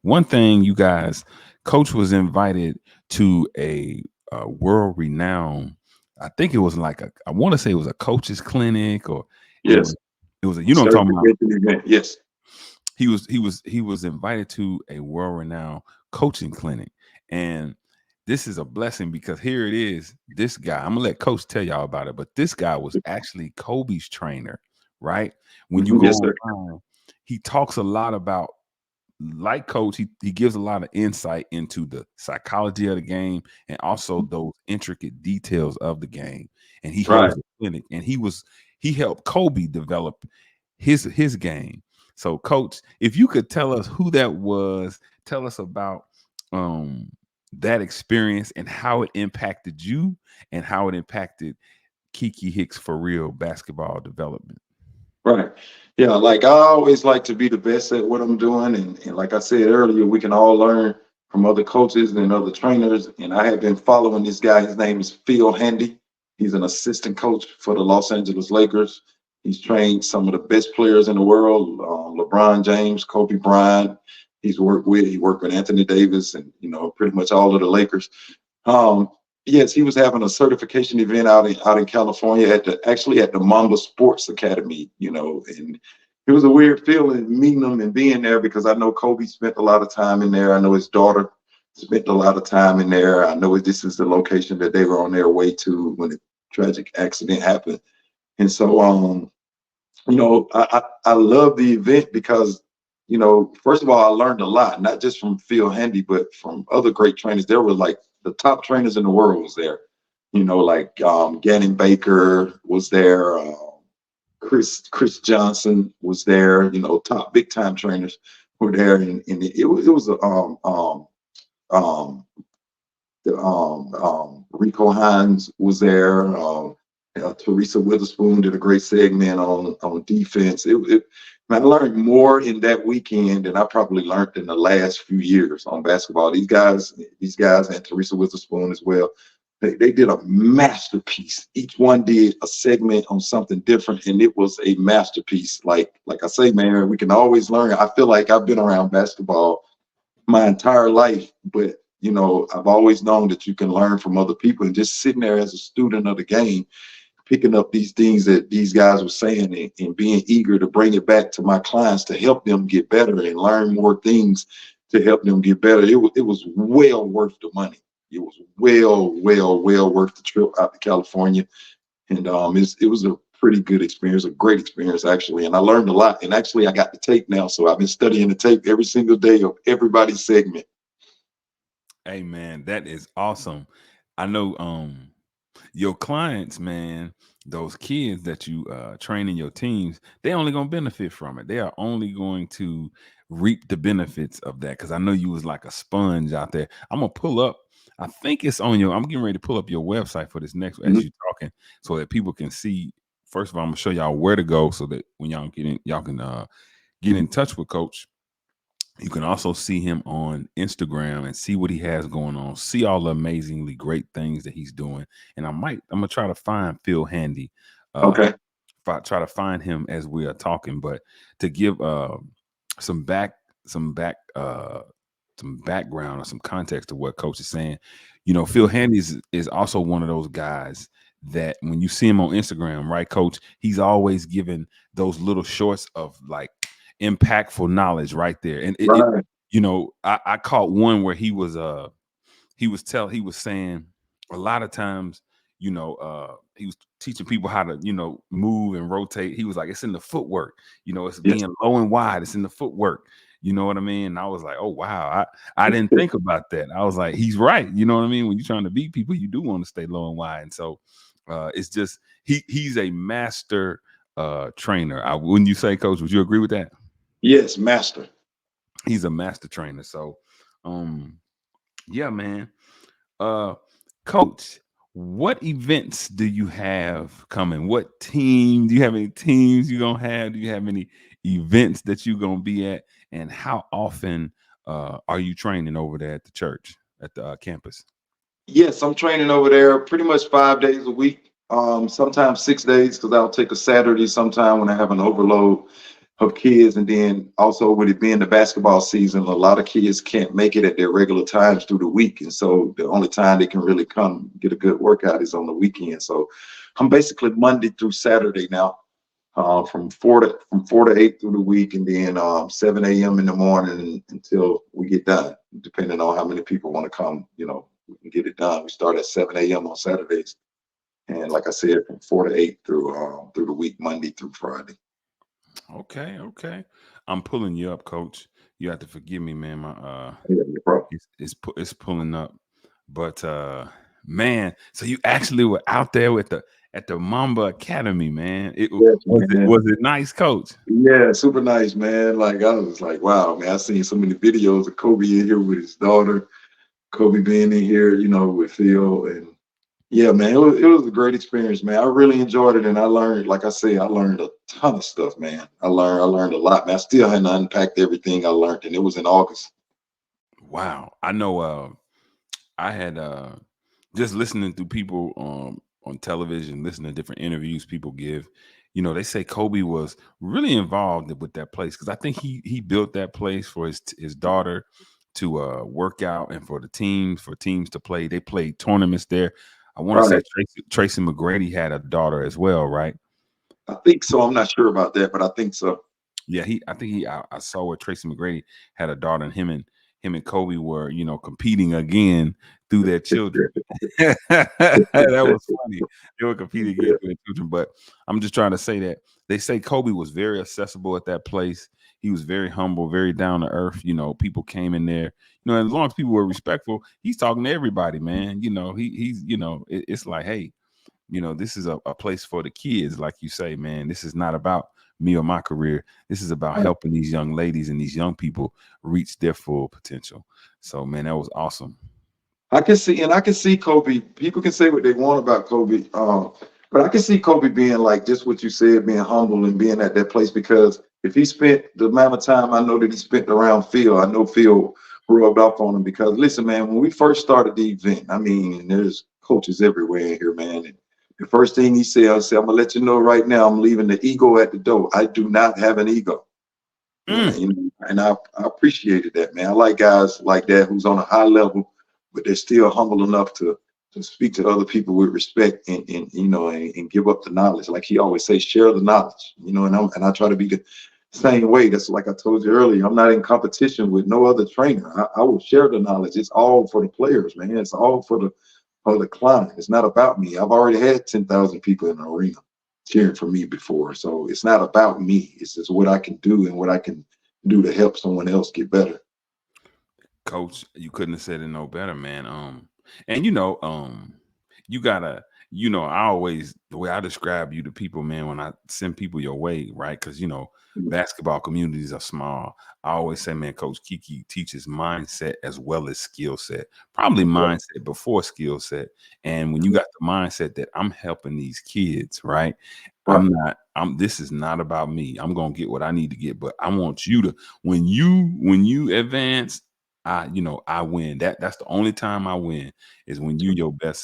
one thing, you guys, Coach was invited to a world renowned. I think it was like a. I want to say it was a coach's clinic, or it Yes. was. It was a. You know what I'm talking about. Certification event. Yes. He was invited to a world renowned coaching clinic, and this is a blessing because here it is. This guy, I'm gonna let Coach tell y'all about it, but this guy was actually Kobe's trainer, right? When you Mhm. go Yes, sir. online, he talks a lot about, like Coach, he gives a lot of insight into the psychology of the game and also those intricate details of the game. And he Right. holds a clinic, and he helped Kobe develop his game. So, Coach, if you could tell us who that was, tell us about um that experience and how it impacted you and how it impacted Keke Hicks for real basketball development. Right. Yeah. Like I always like to be the best at what I'm doing. And like I said earlier, we can all learn from other coaches and other trainers. And I have been following this guy. His name is Phil Handy. He's an assistant coach for the Los Angeles Lakers. He's trained some of the best players in the world, LeBron James, Kobe Bryant. He worked with Anthony Davis and, pretty much all of the Lakers. Um, yes, he was having a certification event out in California at the Mamba Sports Academy, and it was a weird feeling meeting him and being there because I know Kobe spent a lot of time in there. I know his daughter spent a lot of time in there. I know this is the location that they were on their way to when the tragic accident happened. And so, I love the event because, first of all, I learned a lot, not just from Phil Handy, but from other great trainers. There were like the top trainers in the world was there. Like Gannon Baker was there, Chris Johnson was there. Top big time trainers were there, and it was a um, Rico Hines was there. Teresa Witherspoon did a great segment on defense. I learned more in that weekend than I probably learned in the last few years on basketball. These guys, and Teresa Witherspoon as well. They did a masterpiece. Each one did a segment on something different, and it was a masterpiece. Like I say, man, we can always learn. I feel like I've been around basketball my entire life, but I've always known that you can learn from other people, and just sitting there as a student of the game, picking up these things that these guys were saying, and being eager to bring it back to my clients to help them get better and learn more things to help them get better. It was well worth the money. It was well worth the trip out to California, and it was a pretty good experience, a great experience actually, and I learned a lot. And actually, I got the tape now, so I've been studying the tape every single day of everybody's segment. Hey man, that is awesome. I know your clients, man, those kids that you train in your teams, they only gonna benefit from it. They are only going to reap the benefits of that. Cause I know you was like a sponge out there. I'm gonna pull up. I think it's on your. I'm getting ready to pull up your website for this next as Mhm. you talking, so that people can see. First of all, I'm gonna show y'all where to go, so that when y'all get in, y'all can get in touch with Coach. You can also see him on Instagram and see what he has going on. See all the amazingly great things that he's doing. And I'm gonna try to find Phil Handy. Uh, Okay. try to find him as we are talking. But to give some back, some back, some background or some context to what Coach is saying, Phil Handy is also one of those guys that when you see him on Instagram, right, Coach, he's always giving those little shorts of like impactful knowledge right there. And Right. I caught one where he was saying a lot of times, he was teaching people how to, move and rotate. He was like, it's in the footwork, it's Yes. being low and wide, it's in the footwork. You know what I mean? And I was like, oh wow, I didn't think about that. I was like, he's right. You know what I mean? When you're trying to beat people, you do want to stay low and wide. And so it's just he's a master trainer. Wouldn't you say, Coach? Would you agree with that? Yes, master. He's a master trainer. So um yeah, man. Uh Coach, what events do you have coming? What team? Do you have any teams you gonna have? Do you have any events that you gonna be at? And how often are you training over there at the church, at the campus? Yes, I'm training over there pretty much 5 days a week. Sometimes 6 days because I'll take a Saturday sometime when I have an overload. of kids. And then also with it being the basketball season, a lot of kids can't make it at their regular times through the week. And so the only time they can really come get a good workout is on the weekend. So I'm basically Monday through Saturday now, from 4 to 8 through the week, and then 7 a.m. in the morning until we get done, depending on how many people want to come. We can get it done. We start at 7 a.m. on Saturdays, and like I said, from 4 to 8 through the week, Monday through Friday. Okay, okay. I'm pulling you up, coach. You have to forgive me, man. My Yeah, bro. it's pulling up. But man, so you actually were out there with the at the Mamba Academy, man. Yes, man. Was it nice, coach? Yeah, super nice, man. Like I was like, wow, man. I seen so many videos of Kobe in here with his daughter, Kobe being in here, with Phil, and yeah, man, it was a great experience, man. I really enjoyed it, and I learned, like I say, I learned a ton of stuff, man. I learned a lot, man. I still hadn't unpacked everything I learned, and it was in August. Wow. I know I had just listening to people on television, listening to different interviews people give. They say Kobe was really involved with that place because I think he built that place for his daughter to work out and for teams to play. They played tournaments there. I want to say Right. Tracy McGrady had a daughter as well, right? I think so. I'm not sure about that, but I think so. Yeah, I think I saw where Tracy McGrady had a daughter, and him and Kobe were, competing again through their children. That was funny. They were competing again through their children. But I'm just trying to say that they say Kobe was very accessible at that place. He was very humble, very down to earth. People came in there. As long as people were respectful, he's talking to everybody, man. It's like, hey, this is a place for the kids, like you say, man. This is not about me or my career. This is about helping these young ladies and these young people reach their full potential. So, man, that was awesome. I can see Kobe. People can say what they want about Kobe, but I can see Kobe being like just what you said, being humble and being at that place. Because if he spent the amount of time I know that he spent around Phil, I know Phil rubbed off on him. Because listen, man, when we first started the event, I mean, there's coaches everywhere in here, man. And the first thing he said, I said, "I'm gonna let you know right now, I'm leaving the ego at the door. I do not have an ego." Mm. And I appreciated that, man. I like guys like that who's on a high level, but they're still humble enough to speak to other people with respect and give up the knowledge. Like he always says, share the knowledge, and I try to be the same way. That's like I told you earlier. I'm not in competition with no other trainer. I will share the knowledge. It's all for the players, man. It's all for the client. It's not about me. I've already had 10,000 people in the arena cheering for me before. So it's not about me. It's just what I can do and what I can do to help someone else get better. Coach, you couldn't have said it no better, man. And you gotta, I always the way I describe you to people, man, when I send people your way, right? Because basketball communities are small. I always say, man, Coach Keke teaches mindset as well as skill set. Probably Yeah, mindset before skill set. And when you got the mindset that I'm helping these kids, right? right. This is not about me. I'm gonna get what I need to get, but I want you to when you advance, I win. That's the only time I win is when you your best self.